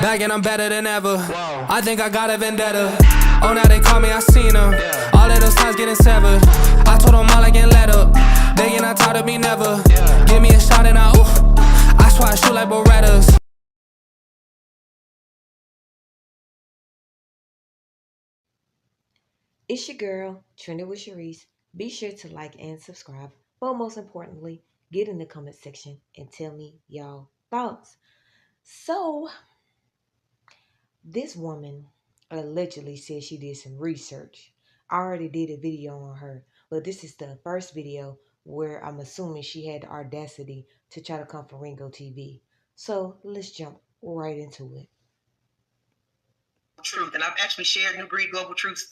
Back and I'm better than ever. I think I got a vendetta. Oh, now they call me, I seen them. All of those times getting severed. I told them all I can let up. Begging, I taught me never. Give me a shot and I swear I shoot like Berettas. It's your girl, Trending with Sharice. Be sure to like and subscribe. But most importantly, get in the comment section and tell me y'all thoughts. So, this woman allegedly said she did some research. I already did a video on her, but this is the first video where I'm assuming she had the audacity to try to come for Ringo TV. So, let's jump right into it. Truth, and I've actually shared New Breed Global Truth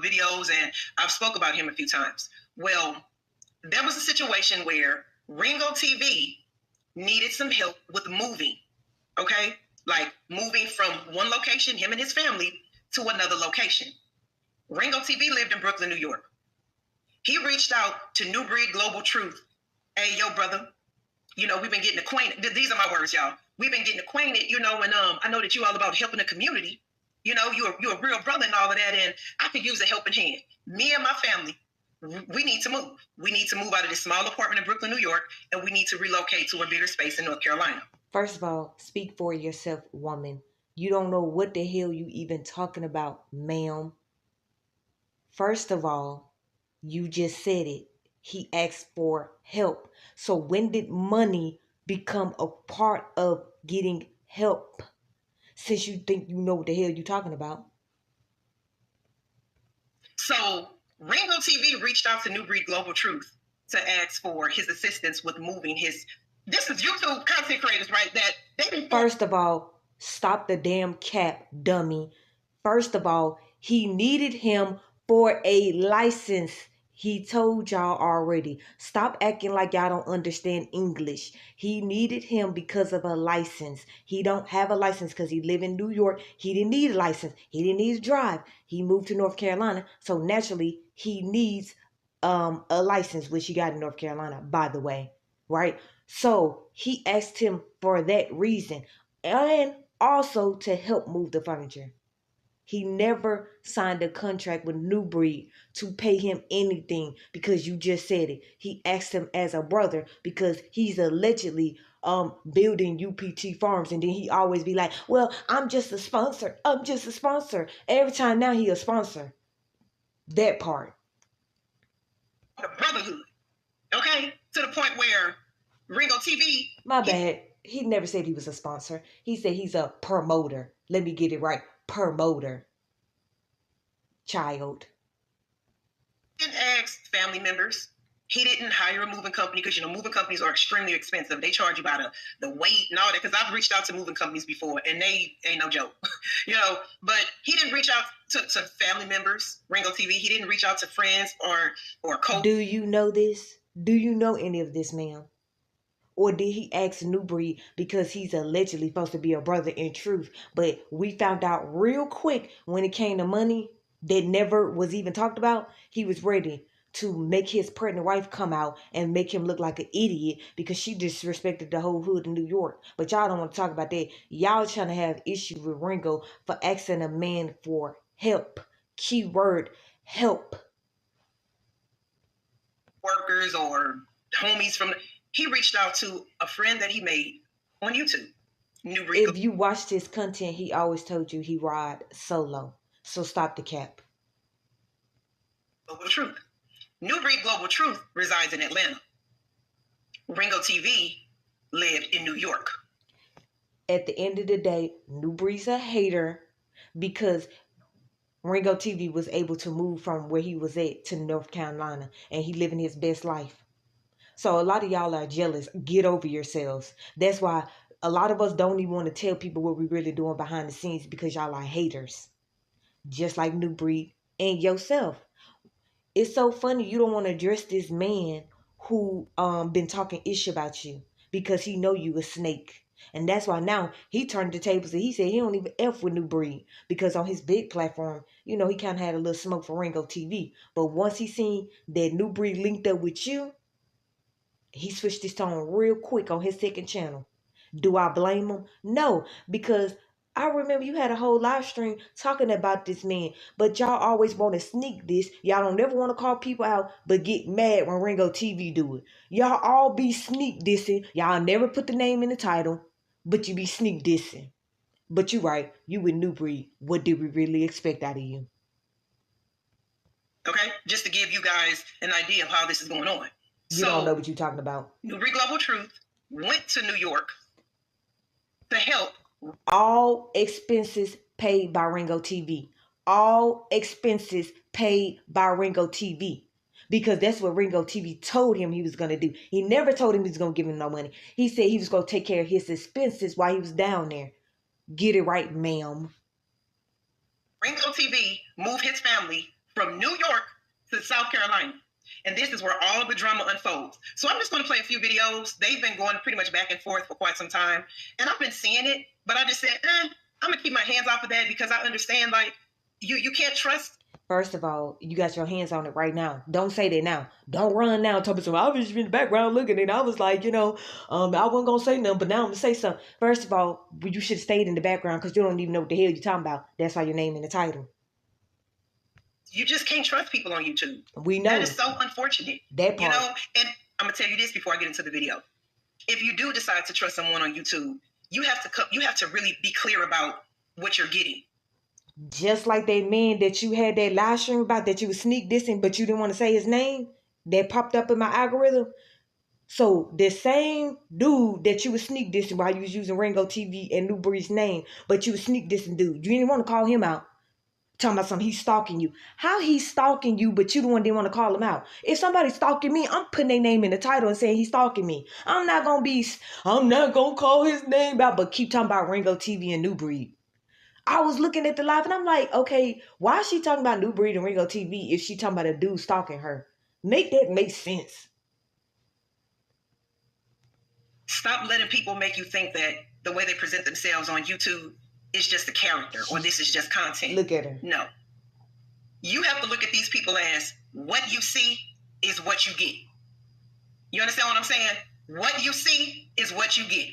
videos, and I've spoke about him a few times. Well, there was a situation where Ringo TV needed some help with moving, okay? Like moving from one location, him and his family, to another location. Ringo TV lived in Brooklyn, New York. He reached out to New Breed Global Truth. Hey, yo, brother, you know, we've been getting acquainted. These are my words, y'all. We've been getting acquainted, you know, and I know that you all about helping the community. You know, you're a real brother and all of that, and I could use a helping hand. Me and my family, we need to move. We need to move out of this small apartment in Brooklyn, New York, and we need to relocate to a bigger space in North Carolina. First of all, speak for yourself, woman. You don't know what the hell you even talking about, ma'am. First of all, you just said it. He asked for help. So when did money become a part of getting help? Since you think you know what the hell you talking about. So Ringo TV reached out to New Breed Global Truth to ask for his assistance with moving his. This is YouTube content creators, right? That they. First of all, stop the damn cap, dummy. First of all, he needed him for a license. He told y'all already. Stop acting like y'all don't understand English. He needed him because of a license. He don't have a license because he live in New York. He didn't need a license. He didn't need to drive. He moved to North Carolina. So naturally, he needs a license, which he got in North Carolina, by the way. Right? So he asked him for that reason. And also to help move the furniture. He never signed a contract with New Breed to pay him anything because you just said it. He asked him as a brother because he's allegedly building UPT Farms, and then he always be like, well, I'm just a sponsor. I'm just a sponsor. Every time now he a sponsor. That part. The brotherhood. Okay? To the point where Ringo TV. My bad. He never said he was a sponsor. He said he's a promoter. Let me get it right. Promoter. Child. He didn't ask family members. He didn't hire a moving company because, you know, moving companies are extremely expensive. They charge you by the weight and all that. Because I've reached out to moving companies before, and they ain't no joke. You know, but he didn't reach out to family members, Ringo TV. He didn't reach out to friends or co. Do you know this? Do you know any of this, ma'am? Or did he ask New Breed because he's allegedly supposed to be a brother in truth? But we found out real quick when it came to money that never was even talked about. He was ready to make his pregnant wife come out and make him look like an idiot because she disrespected the whole hood in New York. But y'all don't want to talk about that. Y'all trying to have issue with Ringo for asking a man for help. Keyword, help. Workers or homies from. He reached out to a friend that he made on YouTube. If you watched his content, he always told you he ride solo. So stop the cap. Global Truth. New Breed Global Truth resides in Atlanta. Ringo TV lived in New York. At the end of the day, New Breed's a hater because Ringo TV was able to move from where he was at to North Carolina and he living his best life. So a lot of y'all are jealous. Get over yourselves. That's why a lot of us don't even want to tell people what we're really doing behind the scenes because y'all are haters. Just like New Breed and yourself. It's so funny you don't want to address this man who been talking ish about you because he know you a snake. And that's why now he turned the tables and he said he don't even F with New Breed because on his big platform, you know, he kind of had a little smoke for Ringo TV. But once he seen that New Breed linked up with you, he switched his tone real quick on his second channel. Do I blame him? No, because I remember you had a whole live stream talking about this man, but y'all always want to sneak this. Y'all don't never want to call people out, but get mad when Ringo TV do it. Y'all all be sneak dissing. Y'all never put the name in the title, but you be sneak dissing. But you right, you with New Breed. What did we really expect out of you? Okay, just to give you guys an idea of how this is going on. You don't know what you're talking about. New Breed Global Truth went to New York to help. All expenses paid by Ringo TV. All expenses paid by Ringo TV. Because that's what Ringo TV told him he was going to do. He never told him he was going to give him no money. He said he was going to take care of his expenses while he was down there. Get it right, ma'am. Ringo TV moved his family from New York to South Carolina. And this is where all of the drama unfolds. So I'm just going to play a few videos. They've been going pretty much back and forth for quite some time. And I've been seeing it. But I just said, I'm going to keep my hands off of that because I understand, like, you can't trust. First of all, you got your hands on it right now. Don't say that now. Don't run now. Talking about, I was just in the background looking and I was like, I wasn't going to say nothing, but now I'm going to say something. First of all, you should have stayed in the background because you don't even know what the hell you're talking about. That's why your name in the title. You just can't trust people on YouTube. We know. That is so unfortunate. That part. And I'm going to tell you this before I get into the video. If you do decide to trust someone on YouTube, you have to really be clear about what you're getting. Just like that man that you had that live stream about that you was sneak dissing, but you didn't want to say his name, that popped up in my algorithm. So the same dude that you was sneak dissing while you was using Ringo TV and New Breed's name, but you was sneak dissing dude, you didn't want to call him out. Talking about something, he's stalking you. How he's stalking you, but you the one didn't want to call him out. If somebody's stalking me, I'm putting their name in the title and saying he's stalking me. I'm not going to call his name out, but keep talking about Ringo TV and New Breed. I was looking at the live and I'm like, okay, why is she talking about New Breed and Ringo TV if she talking about a dude stalking her? Make that make sense. Stop letting people make you think that the way they present themselves on YouTube is just a character or this is just content. Look at her. No. You have to look at these people as what you see is what you get. You understand what I'm saying? What you see is what you get.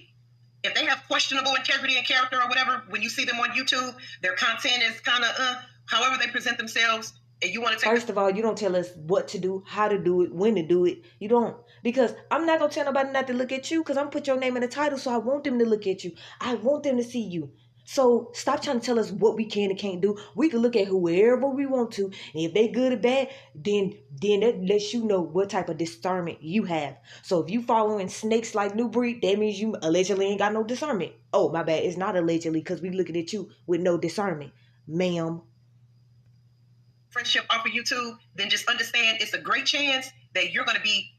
If they have questionable integrity and character or whatever, when you see them on YouTube, their content is kind of, however they present themselves, and you want to take... First of all, you don't tell us what to do, how to do it, when to do it. You don't. Because I'm not going to tell nobody not to look at you because I'm put your name in the title, so I want them to look at you. I want them to see you. So stop trying to tell us what we can and can't do. We can look at whoever we want to. And if they good or bad, then that lets you know what type of discernment you have. So if you following snakes like New Breed, that means you allegedly ain't got no discernment. Oh, my bad. It's not allegedly because we looking at you with no discernment. Ma'am. Friendship off of YouTube, then just understand it's a great chance that you're going to be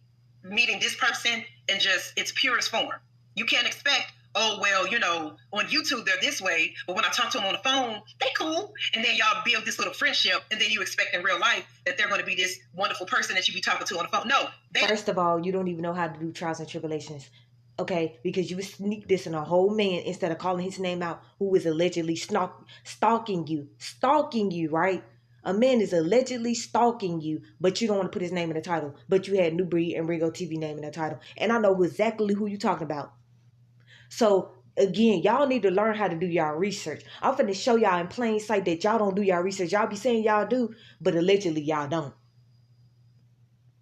meeting this person in just its purest form. You can't expect, oh, well, on YouTube, they're this way, but when I talk to them on the phone, they cool. And then y'all build this little friendship, and then you expect in real life that they're going to be this wonderful person that you be talking to on the phone. No. First of all, you don't even know how to do trials and tribulations, okay? Because you would sneak this in a whole man instead of calling his name out, who is allegedly stalking you, right? A man is allegedly stalking you, but you don't want to put his name in the title. But you had New Breed and Ringo TV name in the title. And I know exactly who you're talking about. So, again, y'all need to learn how to do y'all research. I'm finna show y'all in plain sight that y'all don't do y'all research. Y'all be saying y'all do, but allegedly y'all don't.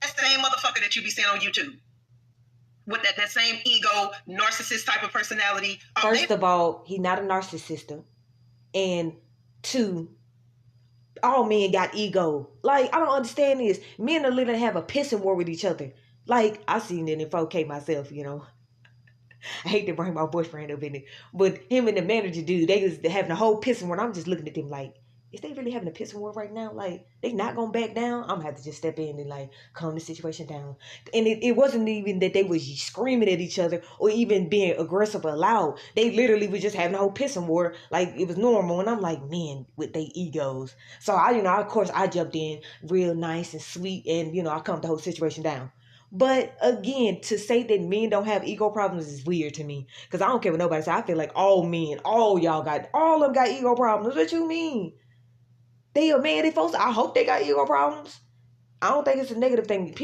That's the same motherfucker that you be seeing on YouTube. With that same ego, narcissist type of personality. First of all, he not a narcissist. And two, all men got ego. Like, I don't understand this. Men are literally have a pissing war with each other. Like, I seen it in 4K myself, I hate to bring my boyfriend up in it, but him and the manager dude, they was having a whole pissing war. I'm just looking at them like, is they really having a pissing war right now? Like, they not gonna back down? I'm gonna have to just step in and like calm the situation down. And it wasn't even that they was screaming at each other or even being aggressive or loud. They literally was just having a whole pissing war like it was normal. And I'm like, man, with their egos. So of course I jumped in real nice and sweet, and I calmed the whole situation down. But again, to say that men don't have ego problems is weird to me. Because I don't care what nobody says. I feel like all of them got ego problems. What you mean? They a man, they folks. I hope they got ego problems. I don't think it's a negative thing.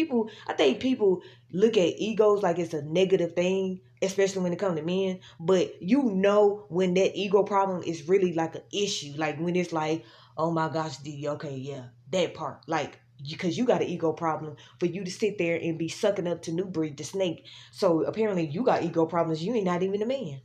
I think people look at egos like it's a negative thing, especially when it comes to men. But you know when that ego problem is really like an issue. Like when it's like, oh my gosh, D, okay, yeah, that part. Like, because you got an ego problem for you to sit there and be sucking up to New Breed, the snake. So apparently you got ego problems. You ain't not even a man.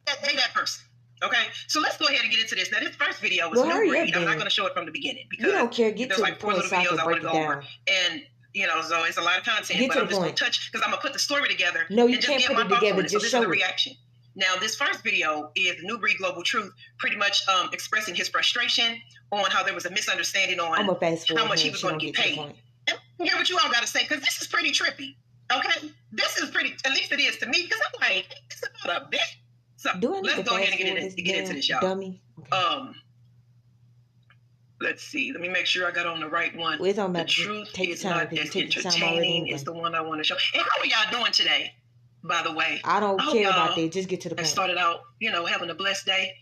They that person. Okay, so let's go ahead and get into this. Now, this first video was New Breed. I'm not going to show it from the beginning because you don't care. Get there's to like the 4 point little so I videos can I want break to it go down. over, and you know, so it's a lot of content. Get but to I'm the just going point. to touch because I'm going to put the story together. No, you and can't just put get it my together. thoughts on it. Just So show this is the it. reaction. Now, this first video is New Breed Global Truth, pretty much expressing his frustration on how there was a misunderstanding on I'm gonna fast forward how much her. he was She going to don't get get to the paid. point. And hear what you all got to say, because this is pretty trippy. Okay, this is pretty. At least it is to me, because I'm like, it's about a bit. So Do I need let's to go ahead fast and forward this get into this, y'all. dummy? Okay. Let's see. Let me make sure I got on the right one. We're talking about The truth take is your time, not because as you take your time already entertaining anyway. is the one I want to show. And how are y'all doing today? By the way, I don't hope care y'all about that. Just get to the have point. started out, you know, having a blessed day.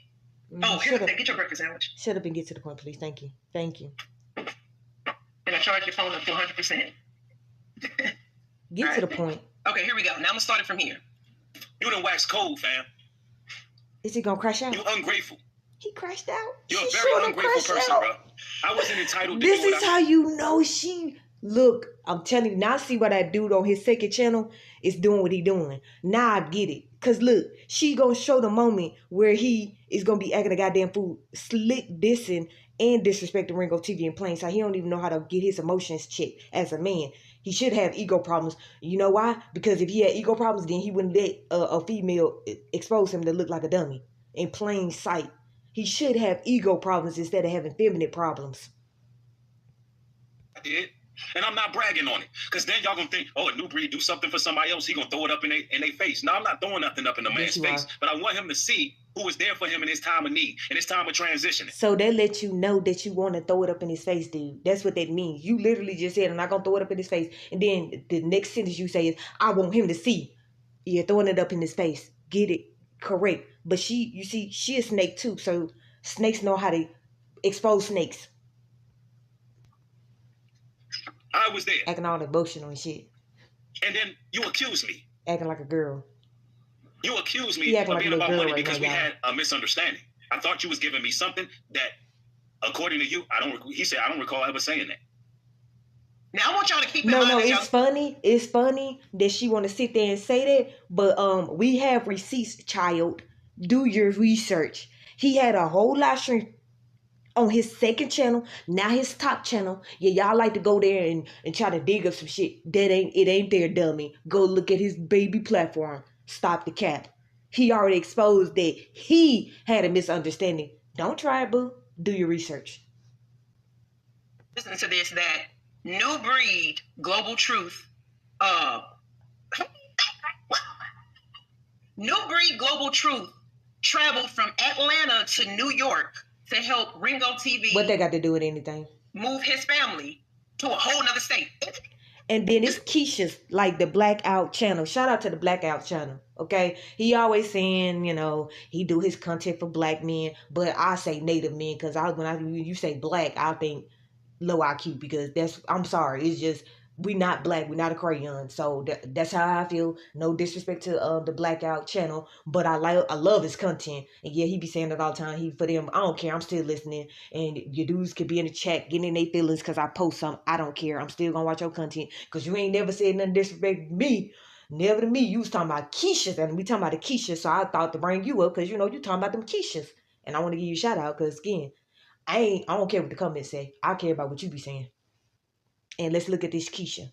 Oh, here's the thing. Get your breakfast sandwich. Shut up and get to the point, please. Thank you. Thank you. And I charge your phone up to 100%. Get to the point. Okay, here we go. Now I'm gonna start it from here. You done waxed cold, fam. Is he gonna crash out? You ungrateful. He crashed out. You're She a very sure done ungrateful crashed person, out. bro. I wasn't entitled to This do is how you know she. Look, I'm telling you. Now I see why that dude on his second channel is doing what he doing. Now I get it. Cause look, she gonna show the moment where he is gonna be acting a goddamn fool, slick dissing and disrespecting Ringo TV in plain sight. He don't even know how to get his emotions checked as a man. He should have ego problems. You know why? Because if he had ego problems, then he wouldn't let a female expose him to look like a dummy in plain sight. He should have ego problems instead of having feminine problems. I did. And I'm not bragging on it. Because then y'all gonna think, oh, a New Breed do something for somebody else, he gonna throw it up in their face. No, I'm not throwing nothing up in the man's face. But I want him to see who was there for him in his time of need, in his time of transitioning. So that lets you know that you want to throw it up in his face, dude. That's what that means. You literally just said, I'm not gonna throw it up in his face. And then the next sentence you say is, I want him to see. You're throwing it up in his face. Get it correct. But you see, she a snake too. So snakes know how to expose snakes. I was there. Acting all emotional and shit. And then you accuse me. Acting like a girl. You accuse me He of acting like being a about little money girl right because now, we y'all. had a misunderstanding. I thought you was giving me something that, according to you, he said, I don't recall ever saying that. Now I want y'all to keep in No, mind that it's funny. It's funny that she want to sit there and say that. But we have receipts, child. Do your research. He had a whole live stream on his second channel, now his top channel. Yeah, y'all like to go there and try to dig up some shit. It ain't there, dummy. Go look at his baby platform. Stop the cap. He already exposed that he had a misunderstanding. Don't try it, boo. Do your research. listen to this, that New Breed Global Truth, New Breed Global Truth traveled from Atlanta to New York to help Ringo TV What they got to do with anything? move his family to a whole nother state. And then it's Keisha's, like the Blackout channel. Shout out to the Blackout channel, okay? He always saying, you know, he do his content for black men, but I say native men because when you say black, I think low IQ because I'm sorry, it's just, we not black, we not a crayon. So that's how I feel. No disrespect to the Blackout channel, but I love his content. And yeah, he be saying it all the time. He for them, I don't care. I'm still listening. And your dudes could be in the chat getting in their feelings because I post something. I don't care. I'm still gonna watch your content because you ain't never said nothing disrespect to me. Never to me. You was talking about Keisha's, and we talking about the Keisha. So I thought to bring you up because you know you talking about them Keisha's, and I want to give you a shout out because again, I don't care what the comments say. I care about what you be saying. And let's look at this Keisha.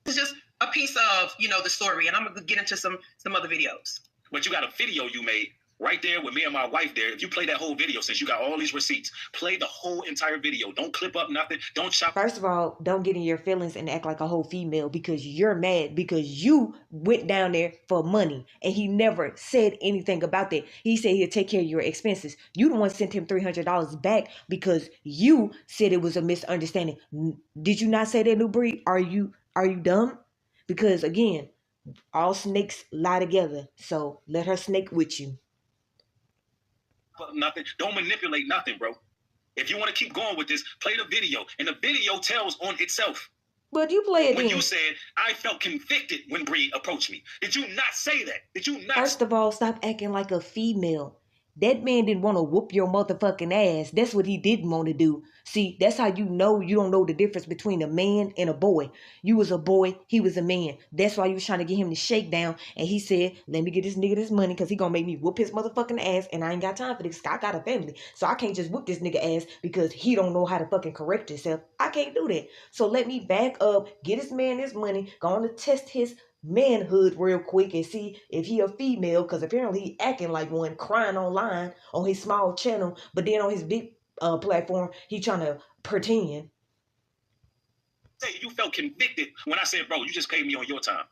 It's just a piece of, you know, the story, and I'm gonna get into some other videos. But you got a video you made right there with me and my wife there. If you play that whole video, since you got all these receipts, play the whole entire video. Don't clip up nothing. Don't chop. First of all, don't get in your feelings and act like a whole female because you're mad because you went down there for money and he never said anything about that. He said he'll take care of your expenses. You the one sent him $300 back because you said it was a misunderstanding. Did you not say that, New Breed? Are you dumb? Because again, all snakes lie together. So let her snake with you. Nothing. Don't manipulate nothing, bro. If you want to keep going with this, play the video. And the video tells on itself. But you play it When then. you said, I felt convicted when Bree approached me. Did you not say that? Did you not? First of all, stop acting like a female. That man didn't want to whoop your motherfucking ass. That's what he didn't want to do. See, that's how you know you don't know the difference between a man and a boy. You was a boy, he was a man. That's why you was trying to get him to shake down. And he said, let me get this nigga this money because he gonna make me whoop his motherfucking ass. And I ain't got time for this. I got a family. So I can't just whoop this nigga ass because he don't know how to fucking correct himself. I can't do that. So let me back up, get this man his money, go on to test his manhood real quick and see if he a female, because apparently he acting like one, crying online on his small channel, but then on his big platform he trying to pretend. Say you felt convicted when I said, bro, you just paid me on your time.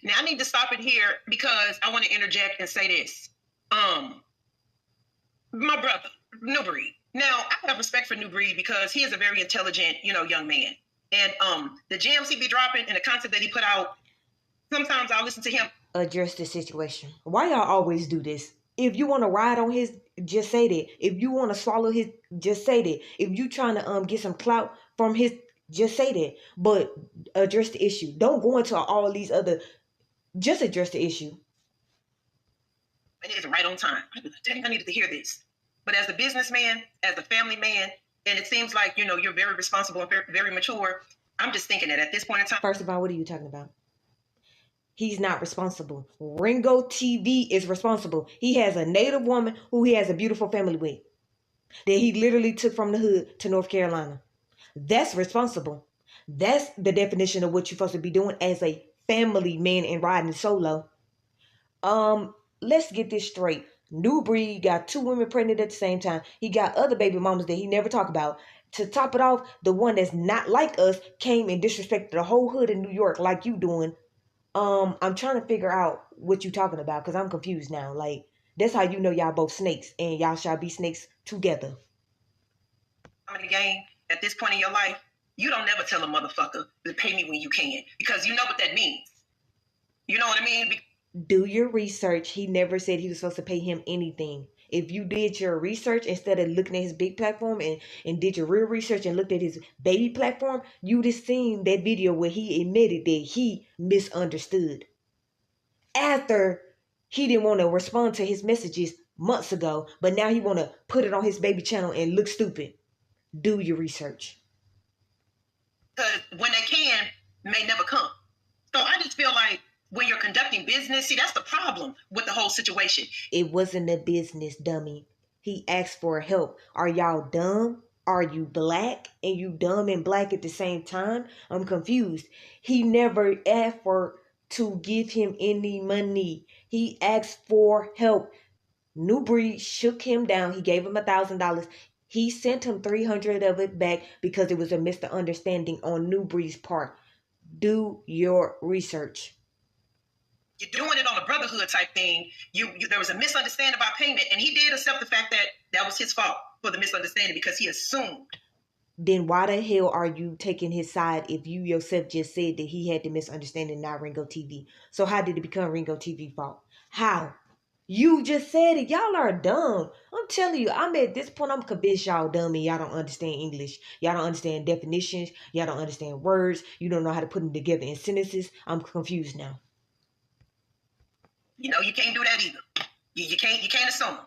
Now I need to stop it here because I want to interject and say this. My brother, New Breed. Now I have respect for New Breed because he is a very intelligent, young man. And the jams he be dropping and the content that he put out, sometimes I'll listen to him. Address the situation. Why y'all always do this? If you want to ride on his, just say that. If you want to swallow his, just say that. If you trying to get some clout from his, just say that. But address the issue. Don't go into all these other, just address the issue. And it is right on time. I needed to hear this. But as a businessman, as a family man, and it seems like, you're very responsible and very, very mature. I'm just thinking that at this point in time. First of all, what are you talking about? He's not responsible. Ringo TV is responsible. He has a native woman who he has a beautiful family with, that he literally took from the hood to North Carolina. That's responsible. That's the definition of what you're supposed to be doing as a family man and riding solo. Let's get this straight. New Breed got 2 women pregnant at the same time. He got other baby mamas that he never talk about. To top it off, the one that's not like us came and disrespected the whole hood in New York like you doing. I'm trying to figure out what you talking about because I'm confused now. Like, that's how you know y'all both snakes and y'all shall be snakes together. In the game, at this point in your life, you don't never tell a motherfucker to pay me when you can because you know what that means. You know what I mean? Do your research. He never said he was supposed to pay him anything. If you did your research instead of looking at his big platform and did your real research and looked at his baby platform, you'd have seen that video where he admitted that he misunderstood. After he didn't want to respond to his messages months ago, but now he want to put it on his baby channel and look stupid. Do your research. Because when they can, may never come. So I just feel like when you're conducting business, see, that's the problem with the whole situation. It wasn't a business, dummy. He asked for help. Are y'all dumb? Are you black? And you dumb and black at the same time? I'm confused. He never asked to give him any money. He asked for help. New Breed shook him down. He gave him $1,000. He sent him 300 of it back because it was a misunderstanding on New Breed's part. Do your research. You're doing it on a brotherhood type thing. There was a misunderstanding about payment, and he did accept the fact that that was his fault for the misunderstanding because he assumed. Then why the hell are you taking his side if you yourself just said that he had the misunderstanding, not Ringo TV? So how did it become Ringo TV fault? How? You just said it. Y'all are dumb. I'm telling you, I'm at this point, I'm convinced y'all dumb and y'all don't understand English. Y'all don't understand definitions. Y'all don't understand words. You don't know how to put them together in sentences. I'm confused now. You can't do that either. You can't assume.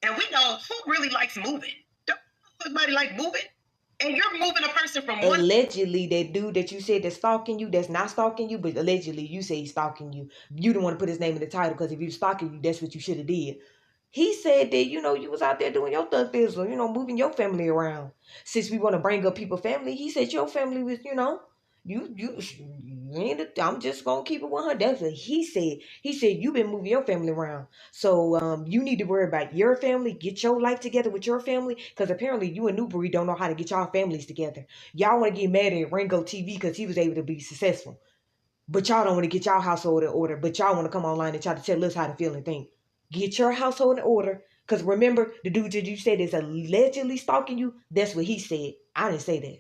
And we know who really likes moving. Don't everybody like moving? And you're moving a person from one. Allegedly, that dude that you said that's stalking you, that's not stalking you, but allegedly you say he's stalking you. You don't want to put his name in the title because if he was stalking you, that's what you should have did. He said that, you was out there doing your thug fizzle, moving your family around. Since we want to bring up people's family, he said your family was, I'm just gonna keep it 100. That's what he said. He said you've been moving your family around, so you need to worry about your family. Get your life together with your family, because apparently you and New Breed don't know how to get y'all families together. Y'all want to get mad at Ringo TV because he was able to be successful, but y'all don't want to get y'all household in order. But y'all want to come online and try to tell us how to feel and think. Get your household in order, because remember the dude that you said is allegedly stalking you. That's what he said. I didn't say that.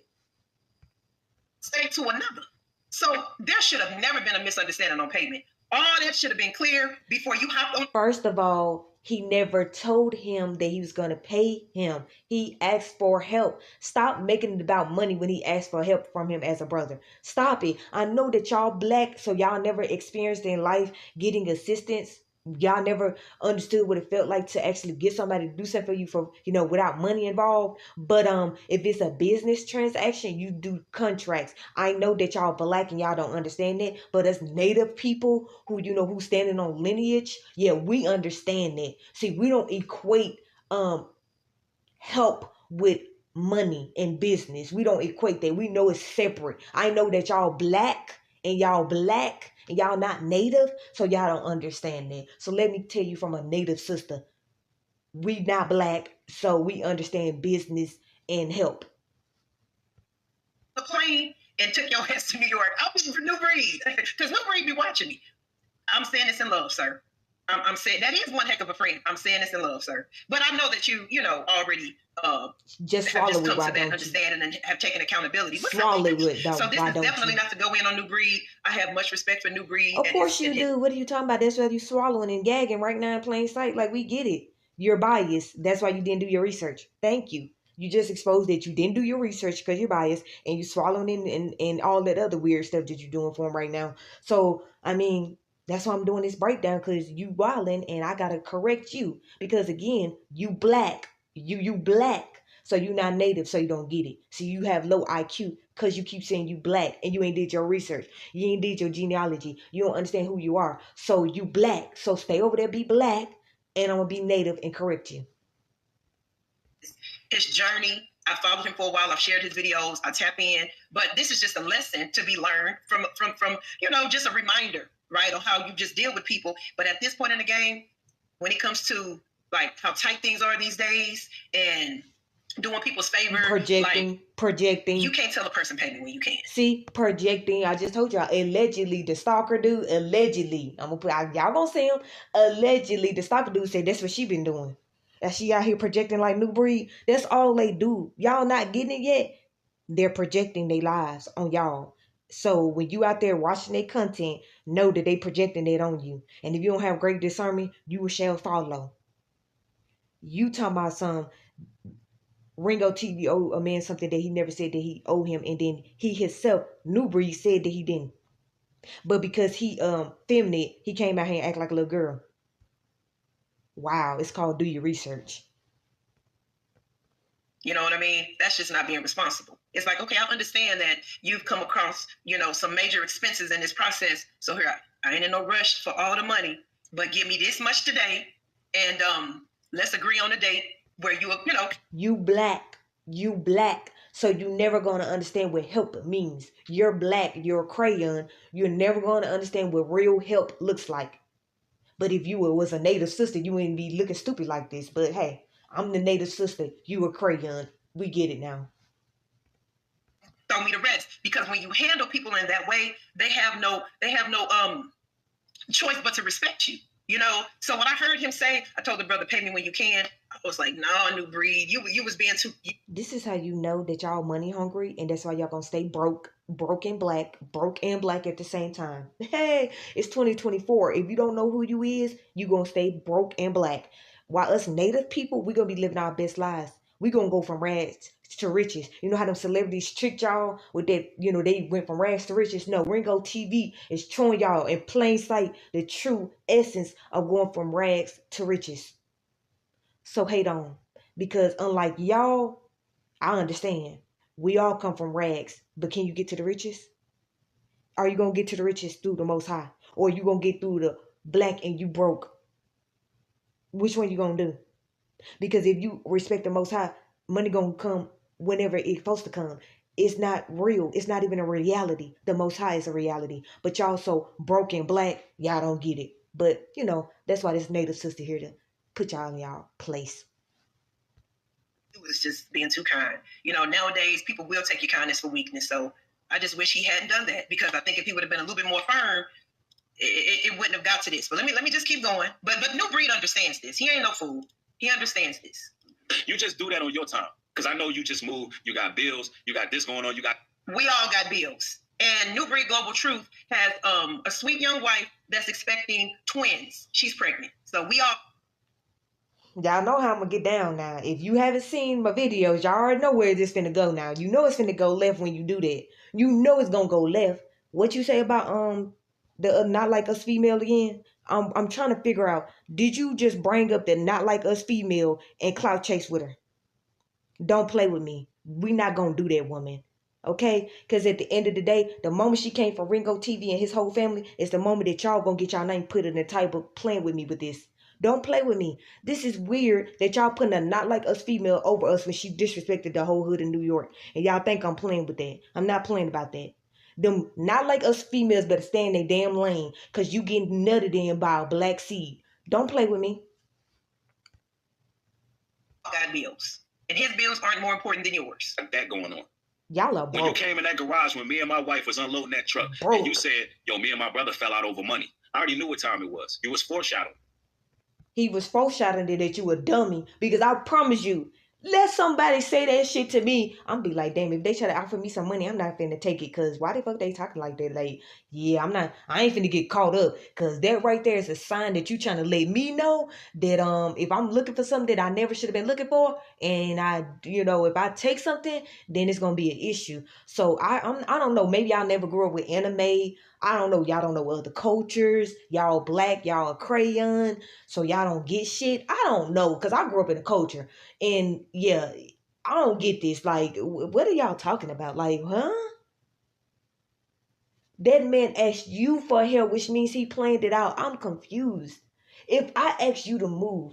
Say to another. So there should have never been a misunderstanding on payment. All that should have been clear before you hopped on. First of all, He never told him that he was going to pay him. He asked for help. Stop making it about money when he asked for help from him as a brother. Stop it. I know that y'all black, so y'all never experienced in life getting assistance. Y'all never understood what it felt like to actually get somebody to do something for you for, without money involved. But if it's a business transaction, you do contracts. I know that y'all black and y'all don't understand that, but as native people who standing on lineage, yeah, we understand that. See, we don't equate help with money and business. We don't equate that. We know it's separate. I know that y'all black and y'all not native, so y'all don't understand that. So let me tell you from a native sister, we not black, so we understand business and help. The plane and took your ass to New York. I was for New Breed, because New Breed be watching me. I'm saying this in love, sir. I'm saying that is one heck of a friend. I'm saying this in love, sir. But I know that you already just have come to that understanding and have taken accountability. Swallow it, though. So this is definitely not to go in on New Breed. I have much respect for New Breed. Of course you do. What are you talking about? That's why you swallowing and gagging right now in plain sight. Like, we get it. You're biased. That's why you didn't do your research. Thank you. You just exposed that you didn't do your research because you're biased, and you swallowing and all that other weird stuff that you're doing for him right now. So, I mean, that's why I'm doing this breakdown, because you wilding, and I gotta correct you because, again, you black. You black, so you not native, so you don't get it. So you have low IQ because you keep saying you black and you ain't did your research. You ain't did your genealogy. You don't understand who you are. So you black. So stay over there, be black, and I'm gonna be native and correct you. His journey, I followed him for a while. I've shared his videos. I tap in, but this is just a lesson to be learned from just a reminder, right, on how you just deal with people. But at this point in the game, when it comes to like how tight things are these days and doing people's favor, projecting. You can't tell a person pay me when you can. See, projecting. I just told y'all. Allegedly, the stalker dude. Allegedly, I'm gonna put y'all gonna see him. Allegedly, the stalker dude said that's what she been doing. That she out here projecting like New Breed. That's all they do. Y'all not getting it yet. They're projecting their lives on y'all. So when you out there watching their content, know that they projecting it on you. And if you don't have great discernment, you shall follow. You talking about some Ringo TV owe a man something that he never said that he owed him, and then he himself, New Breed, said that he didn't. But because he feminine, he came out here and act like a little girl. Wow, it's called do your research. You know what I mean? That's just not being responsible. It's like, okay, I understand that you've come across, some major expenses in this process. So here, I ain't in no rush for all the money, but give me this much today, and let's agree on a date where you black, so you never gonna understand what help means. You're black, you're a crayon. You're never gonna understand what real help looks like. But if you was a native sister, you wouldn't be looking stupid like this. But hey, I'm the native sister. You a crayon. We get it now. Throw me the rest, because when you handle people in that way, they have no choice but to respect you. So when I heard him say, I told the brother, pay me when you can, I was like, no, New Breed, you was being too. This is how you know that y'all money hungry, and that's why y'all gonna stay broke and black at the same time. Hey, it's 2024. If you don't know who you is, you gonna stay broke and black. While us native people, we gonna be living our best lives. We gonna go from rags to riches. You know how them celebrities tricked y'all with that, they went from rags to riches? No, Ringo TV is showing y'all in plain sight the true essence of going from rags to riches. So hate on. Because unlike y'all, I understand. We all come from rags. But can you get to the riches? Are you going to get to the riches through the Most High? Or you going to get through the black and you broke? Which one you going to do? Because if you respect the Most High, money going to come whenever it's supposed to come. It's not real. It's not even a reality. The Most High is a reality. But y'all so broken black, y'all don't get it. But, that's why this native sister here to put y'all in y'all place. It was just being too kind. Nowadays, people will take your kindness for weakness. So I just wish he hadn't done that, because I think if he would have been a little bit more firm, it wouldn't have got to this. But let me just keep going. But New Breed understands this. He ain't no fool. He understands this. You just do that on your time. Because I know you just moved. You got bills. You got this going on. We all got bills. And New Breed Global Truth has a sweet young wife that's expecting twins. She's pregnant. So we all... Y'all know how I'm gonna get down now. If you haven't seen my videos, y'all already know where this finna go now. You know it's finna go left when you do that. You know it's gonna go left. What you say about the Not Like Us female again? I'm trying to figure out, did you just bring up the Not Like Us female and clout chase with her? Don't play with me. We not gonna do that, woman. Okay? Because at the end of the day, the moment she came from Ringo TV and his whole family, is the moment that y'all gonna get y'all name put in the type of playing with me with this. Don't play with me. This is weird that y'all putting a Not Like Us female over us when she disrespected the whole hood in New York. And y'all think I'm playing with that. I'm not playing about that. Them Not Like Us females better stay in their damn lane, because you getting nutted in by a black seed. Don't play with me. Got bills. And his bills aren't more important than yours. Like that going on. Y'all are broke. When you came in that garage when me and my wife was unloading that truck, Broke. and you said, yo, me and my brother fell out over money. I already knew what time it was. It was foreshadowed. He was foreshadowing that you a dummy, because I promise you, let somebody say that shit to me, I'm be like, damn, if they try to offer me some money, I'm not finna take it, because why the fuck they talking like that? Like, yeah, I ain't finna get caught up, because that right there is a sign that you trying to let me know that if I'm looking for something that I never should have been looking for, and if I take something, then it's gonna be an issue. So I don't know, maybe y'all never grew up with anime. I don't know, y'all don't know other cultures, y'all black, y'all a crayon, so y'all don't get shit. I don't know, because I grew up in a culture, and yeah, I don't get this. Like, what are y'all talking about? Like, huh? That man asked you for help, which means he planned it out. I'm confused. If I asked you to move,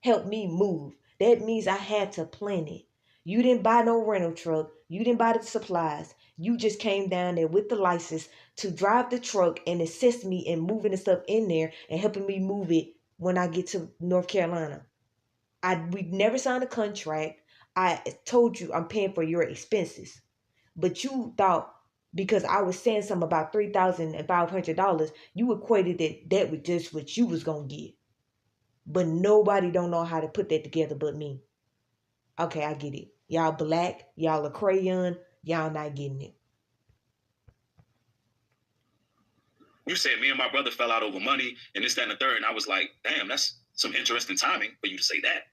help me move, that means I had to plan it. You didn't buy no rental truck. You didn't buy the supplies. You just came down there with the license to drive the truck and assist me in moving the stuff in there and helping me move it when I get to North Carolina. We never signed a contract. I told you I'm paying for your expenses. But you thought because I was saying something about $3,500, you equated that with just what you was going to get. But nobody don't know how to put that together but me. Okay, I get it. Y'all black, y'all a crayon, y'all not getting it. You said me and my brother fell out over money and this, that, and the third. And I was like, damn, that's some interesting timing for you to say that.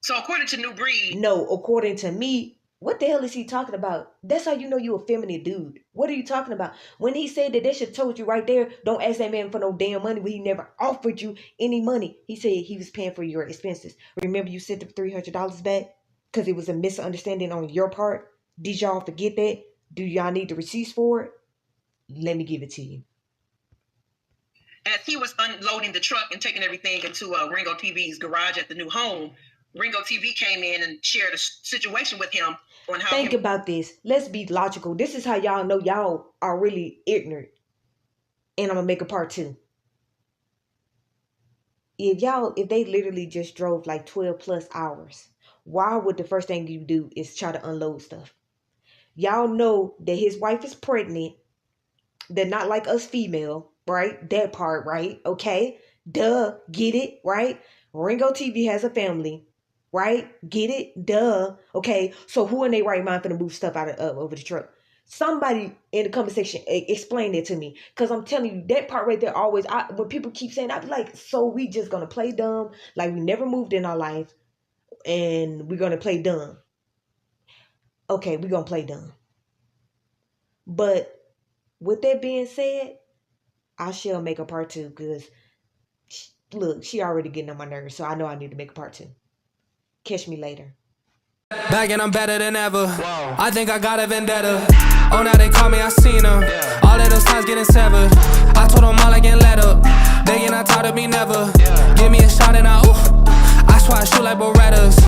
So according to New Breed. No, according to me, what the hell is he talking about? That's how you know you a feminine dude. What are you talking about? When he said that, they should have told you right there, don't ask that man for no damn money when he never offered you any money. He said he was paying for your expenses. Remember you sent the $300 back? Because it was a misunderstanding on your part. Did y'all forget that? Do y'all need the receipts for it? Let me give it to you. As he was unloading the truck and taking everything into Ringo TV's garage at the new home, Ringo TV came in and shared a situation with him on how. Think about this. Let's be logical. This is how y'all know y'all are really ignorant. And I'm going to make a part 2. If they literally just drove like 12 plus hours, why would the first thing you do is try to unload stuff? Y'all know that his wife is pregnant. They're Not Like Us female, right? That part, right? Okay. Duh. Get it, right? Ringo TV has a family, right? Get it? Duh. Okay. So who in their right mind finna move stuff out of over the truck? Somebody in the comment section explain that to me. Because I'm telling you, that part right there always, when people keep saying, I be like, so we just going to play dumb? Like we never moved in our life. And we're going to play dumb. Okay, we're going to play dumb. But with that being said, I shall make a part 2 because, look, she already getting on my nerves. So I know I need to make a part 2. Catch me later. Back and I'm better than ever. Whoa. I think I got a vendetta. Oh, now they call me, I seen them. Yeah. All of those times getting severed. I told them all I can let up. They get not tired of me never. Yeah. Give me a shot and I swear I shoot like Berettas.